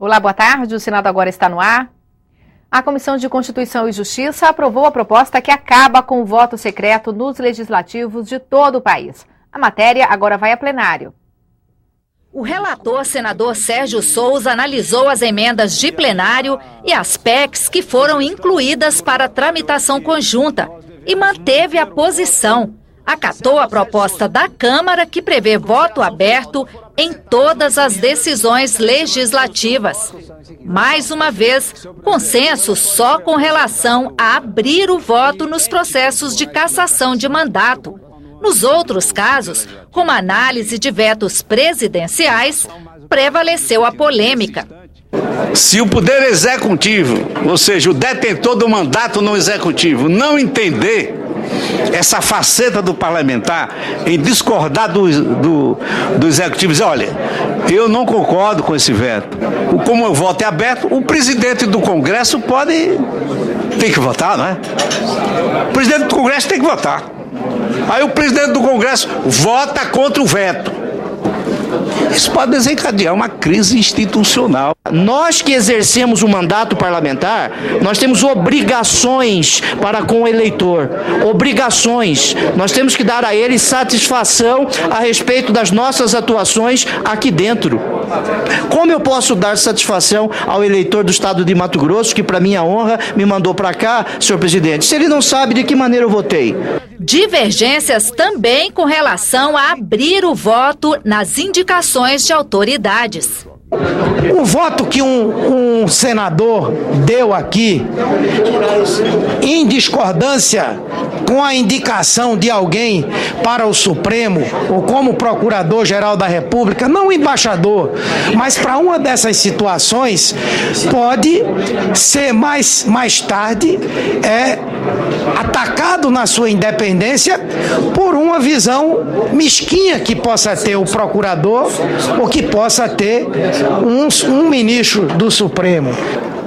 Olá, boa tarde. O Senado agora está no ar. A Comissão de Constituição e Justiça aprovou a proposta que acaba com o voto secreto nos legislativos de todo o país. A matéria agora vai a plenário. O relator, senador Sérgio Souza, analisou as emendas de plenário e as PECs que foram incluídas para tramitação conjunta e manteve a posição. Acatou a proposta da Câmara, que prevê voto aberto em todas as decisões legislativas. Mais uma vez, consenso só com relação a abrir o voto nos processos de cassação de mandato. Nos outros casos, como análise de vetos presidenciais, prevaleceu a polêmica. Se o Poder Executivo, ou seja, o detentor do mandato no Executivo, não entender essa faceta do parlamentar em discordar do Executivo, dizer, olha, eu não concordo com esse veto. Como o voto é aberto, o presidente do Congresso tem que votar, não é? O presidente do Congresso tem que votar. Aí o presidente do Congresso vota contra o veto. Isso pode desencadear uma crise institucional. Nós que exercemos o mandato parlamentar, nós temos obrigações para com o eleitor. Obrigações. Nós temos que dar a ele satisfação a respeito das nossas atuações aqui dentro. Como eu posso dar satisfação ao eleitor do estado de Mato Grosso, que para minha honra me mandou para cá, senhor presidente, se ele não sabe de que maneira eu votei? Divergências também com relação a abrir o voto nas indicações de autoridades. O voto que um senador deu aqui, em discordância com a indicação de alguém para o Supremo, ou como Procurador-Geral da República, não embaixador, mas para uma dessas situações, pode ser mais tarde atacado na sua independência por uma visão mesquinha que possa ter o procurador ou que possa ter um ministro do Supremo.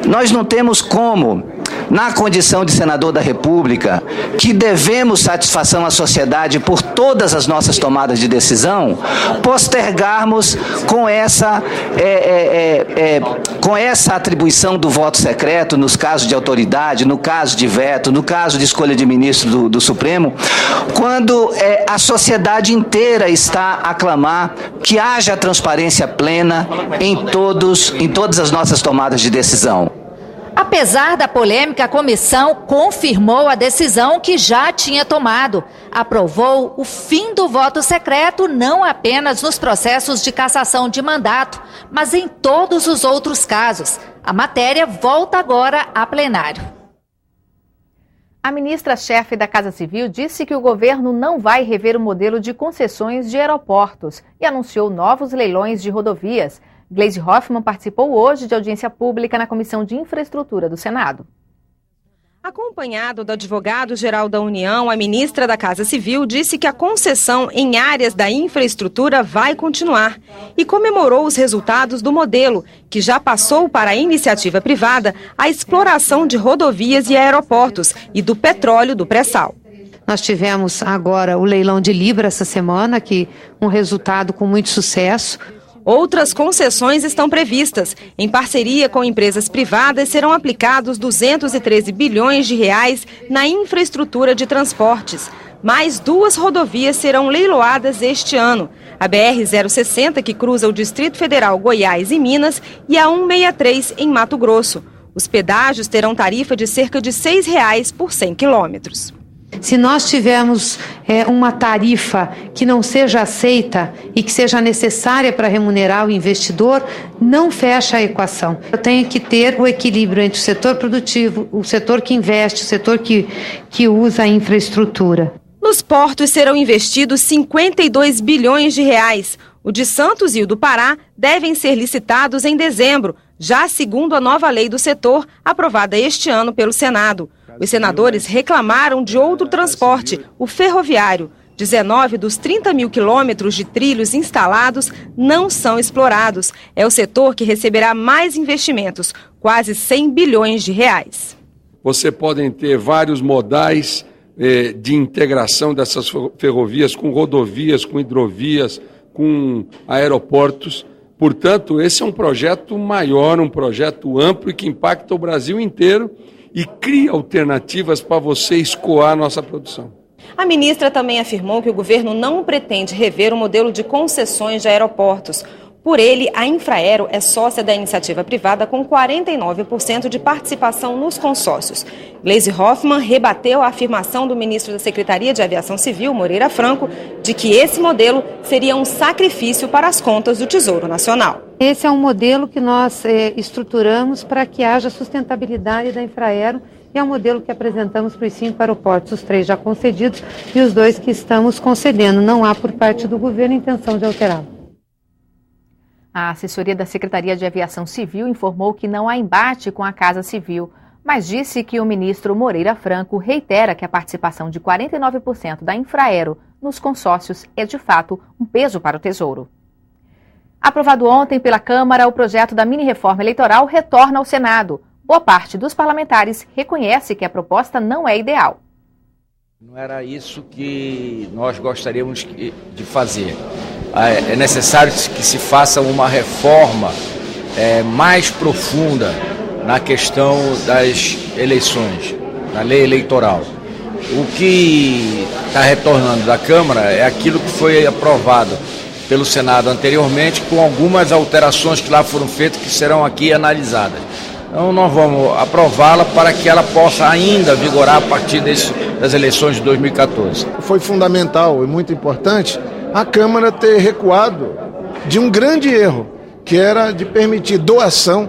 Nós não temos como, na condição de senador da República, que devemos satisfação à sociedade por todas as nossas tomadas de decisão, postergarmos com essa atribuição do voto secreto nos casos de autoridade, no caso de veto, no caso de escolha de ministro do Supremo, quando a sociedade inteira está a clamar que haja transparência plena em todas as nossas tomadas de decisão. Apesar da polêmica, a comissão confirmou a decisão que já tinha tomado. Aprovou o fim do voto secreto não apenas nos processos de cassação de mandato, mas em todos os outros casos. A matéria volta agora a plenário. A ministra-chefe da Casa Civil disse que o governo não vai rever o modelo de concessões de aeroportos e anunciou novos leilões de rodovias. Gleisi Hoffmann participou hoje de audiência pública na Comissão de Infraestrutura do Senado. Acompanhado do advogado-geral da União, a ministra da Casa Civil disse que a concessão em áreas da infraestrutura vai continuar e comemorou os resultados do modelo, que já passou para a iniciativa privada a exploração de rodovias e aeroportos e do petróleo do pré-sal. Nós tivemos agora o leilão de Libra essa semana, que um resultado com muito sucesso. Outras concessões estão previstas. Em parceria com empresas privadas, serão aplicados 213 bilhões de reais na infraestrutura de transportes. Mais 2 rodovias serão leiloadas este ano. A BR-060, que cruza o Distrito Federal, Goiás e Minas, e a 163 em Mato Grosso. Os pedágios terão tarifa de cerca de R$ 6 por 100 quilômetros. Se nós tivermos uma tarifa que não seja aceita e que seja necessária para remunerar o investidor, não fecha a equação. Eu tenho que ter o equilíbrio entre o setor produtivo, o setor que investe, o setor que usa a infraestrutura. Nos portos serão investidos 52 bilhões de reais. O de Santos e o do Pará devem ser licitados em dezembro, já segundo a nova lei do setor, aprovada este ano pelo Senado. Os senadores reclamaram de outro transporte, o ferroviário. 19 dos 30 mil quilômetros de trilhos instalados não são explorados. É o setor que receberá mais investimentos, quase 100 bilhões de reais. Você podem ter vários modais de integração dessas ferrovias com rodovias, com hidrovias, com aeroportos, Portanto, esse é um projeto maior, um projeto amplo e que impacta o Brasil inteiro e cria alternativas para você escoar a nossa produção. A ministra também afirmou que o governo não pretende rever o modelo de concessões de aeroportos. Por ele, a Infraero é sócia da iniciativa privada com 49% de participação nos consórcios. Gleisi Hoffmann rebateu a afirmação do ministro da Secretaria de Aviação Civil, Moreira Franco, de que esse modelo seria um sacrifício para as contas do Tesouro Nacional. Esse é um modelo que nós estruturamos para que haja sustentabilidade da Infraero e é um modelo que apresentamos para os 5 aeroportos, os 3 já concedidos e os 2 que estamos concedendo. Não há por parte do governo intenção de alterá-lo. A assessoria da Secretaria de Aviação Civil informou que não há embate com a Casa Civil, mas disse que o ministro Moreira Franco reitera que a participação de 49% da Infraero nos consórcios é, de fato, um peso para o Tesouro. Aprovado ontem pela Câmara, o projeto da mini-reforma eleitoral retorna ao Senado. Boa parte dos parlamentares reconhece que a proposta não é ideal. Não era isso que nós gostaríamos de fazer. É necessário que se faça uma reforma mais profunda na questão das eleições, na lei eleitoral. O que está retornando da Câmara é aquilo que foi aprovado pelo Senado anteriormente, com algumas alterações que lá foram feitas que serão aqui analisadas. Então nós vamos aprová-la para que ela possa ainda vigorar a partir das eleições de 2014. Foi fundamental e muito importante a Câmara ter recuado de um grande erro, que era de permitir doação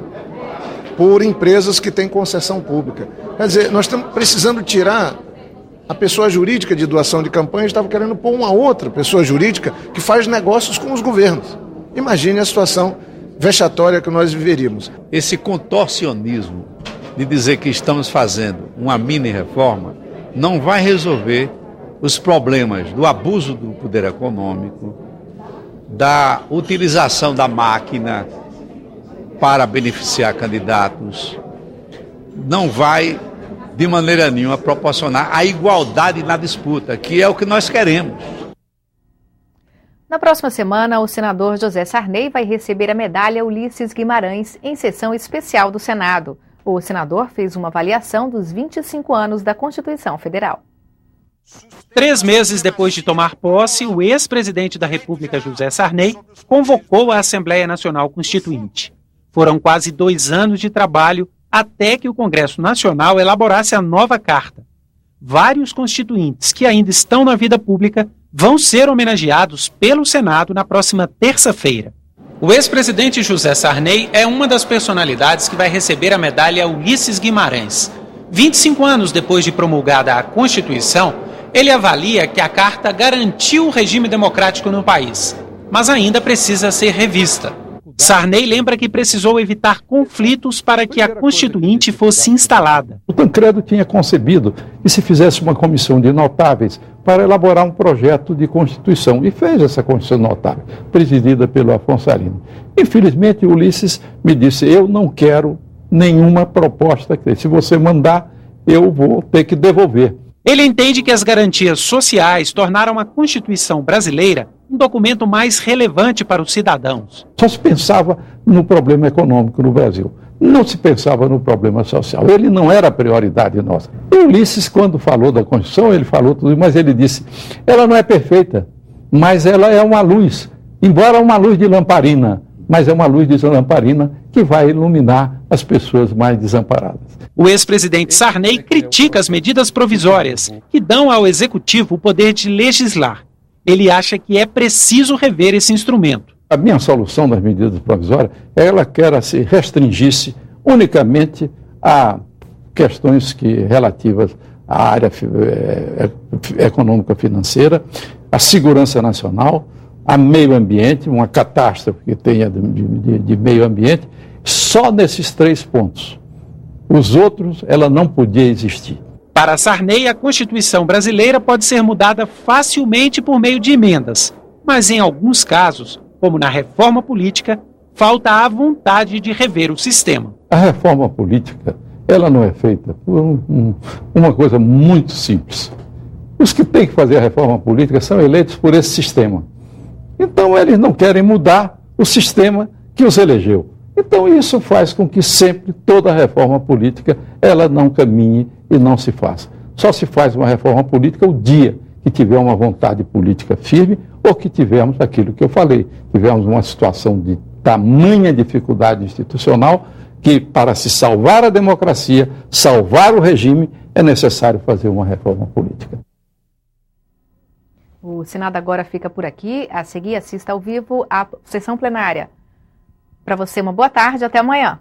por empresas que têm concessão pública. Quer dizer, nós estamos precisando tirar a pessoa jurídica de doação de campanha, estava querendo pôr uma outra pessoa jurídica que faz negócios com os governos. Imagine a situação vexatória que nós viveríamos. Esse contorcionismo de dizer que estamos fazendo uma mini-reforma não vai resolver os problemas do abuso do poder econômico, da utilização da máquina para beneficiar candidatos, não vai, de maneira nenhuma, proporcionar a igualdade na disputa, que é o que nós queremos. Na próxima semana, o senador José Sarney vai receber a medalha Ulisses Guimarães em sessão especial do Senado. O senador fez uma avaliação dos 25 anos da Constituição Federal. 3 meses depois de tomar posse, o ex-presidente da República, José Sarney, convocou a Assembleia Nacional Constituinte. Foram quase 2 anos de trabalho até que o Congresso Nacional elaborasse a nova Carta. Vários constituintes que ainda estão na vida pública vão ser homenageados pelo Senado na próxima terça-feira. O ex-presidente José Sarney é uma das personalidades que vai receber a medalha Ulisses Guimarães. 25 anos depois de promulgada a Constituição, ele avalia que a Carta garantiu o regime democrático no país, mas ainda precisa ser revista. Sarney lembra que precisou evitar conflitos para que a Constituinte fosse instalada. O Tancredo tinha concebido que se fizesse uma comissão de notáveis para elaborar um projeto de Constituição, e fez essa Constituição notável, presidida pelo Afonso Arinos. Infelizmente, Ulisses me disse, eu não quero nenhuma proposta, se você mandar, eu vou ter que devolver. Ele entende que as garantias sociais tornaram a Constituição brasileira um documento mais relevante para os cidadãos. Só se pensava no problema econômico no Brasil, não se pensava no problema social. Ele não era a prioridade nossa. E Ulisses, quando falou da Constituição, ele falou tudo, mas ele disse, ela não é perfeita, mas ela é uma luz, embora uma luz de lamparina, mas é uma luz de lamparina que vai iluminar as pessoas mais desamparadas. O ex-presidente Sarney critica as medidas provisórias, que dão ao Executivo o poder de legislar. Ele acha que é preciso rever esse instrumento. A minha solução das medidas provisórias é ela quer se restringisse unicamente a questões relativas à área econômica financeira, à segurança nacional, a meio ambiente, uma catástrofe que tenha de meio ambiente, só nesses 3 pontos. Os outros, ela não podia existir. Para Sarney, a Constituição brasileira pode ser mudada facilmente por meio de emendas, mas em alguns casos, como na reforma política, falta a vontade de rever o sistema. A reforma política, ela não é feita por uma coisa muito simples. Os que têm que fazer a reforma política são eleitos por esse sistema. Então, eles não querem mudar o sistema que os elegeu. Então isso faz com que sempre toda reforma política ela não caminhe e não se faça. Só se faz uma reforma política o dia que tiver uma vontade política firme ou que tivermos aquilo que eu falei, tivemos uma situação de tamanha dificuldade institucional que para se salvar a democracia, salvar o regime, é necessário fazer uma reforma política. O Senado agora fica por aqui. A seguir, assista ao vivo a sessão plenária. Para você, uma boa tarde, até amanhã.